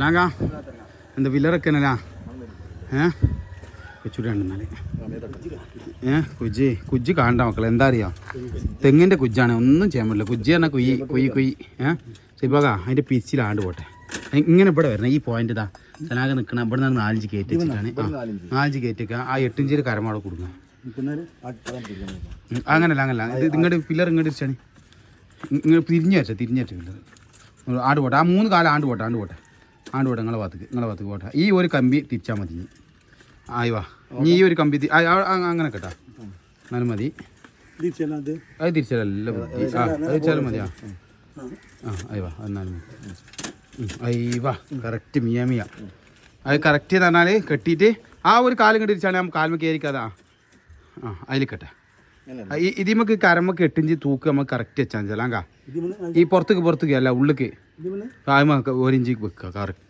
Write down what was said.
ലാങ്കാ എന്താ വില്ലറക്കനല്ലാ കൊച്ചുകൂടെ കുജ്ജി കാണണ്ട മക്കളെ എന്താ അറിയാം തെങ്ങിൻ്റെ കുജ്ജാണ് ഒന്നും ചെയ്യാൻ പറ്റില്ല കുജ്ജി പറഞ്ഞാൽ കുയ്യി ശരിപ്പാക അതിൻ്റെ പിച്ചിലാണ്ട് പോട്ടെ ഇങ്ങനെ ഇവിടെ വരണം ഈ പോയിന്റ് ഇതാ സനാക നിൽക്കണം ഇവിടെ നിന്ന് 4 കയറ്റി വെച്ചിട്ടാണ് 4 കയറ്റിക്ക ആ 8 ഇഞ്ച് കരമാടെ കൊടുക്കുക അങ്ങനല്ല ഇത് ഇങ്ങോട്ട് പില്ലർ ഇങ്ങോട്ട് വെച്ചാണ് ഇങ്ങനെ തിരിഞ്ഞു വെച്ച പില്ലർ ആണ്ട് പോട്ടെ ആ 3 കാലം ആണ്ട് പോട്ടെ നിങ്ങളെ ഭാഗത്തേക്ക് പോട്ടെ ഈ ഒരു കമ്പി തിരിച്ചാൽ മതി ആയി വാ നീ ഈ ഒരു കമ്പി അങ്ങനെ കേട്ടാ എന്നാലും മതി അത് തിരിച്ചാലല്ല അത് തിരിച്ചാലും മതിയാ ആയി വാ എന്നാലും അയ്യവാ കറക്റ്റ് മിയ അത് കറക്റ്റ് എന്ന് പറഞ്ഞാൽ കെട്ടിയിട്ട് ആ ഒരു കാലം കണ്ട് തിരിച്ചാണ് നമ്മൾ കാൽമ കയറിക്കാതാ അതിൽ കെട്ടെ ഇത് നമുക്ക് കരമൊക്കെ 8 ഇഞ്ച് തൂക്ക് നമുക്ക് കറക്റ്റ് വെച്ചാൽ ചെല്ലാങ്കാ ഈ പുറത്തേക്ക് അല്ല ഉള്ളിക്ക് കാൽമ 1 ഇഞ്ച് വെക്കുക കറക്റ്റ്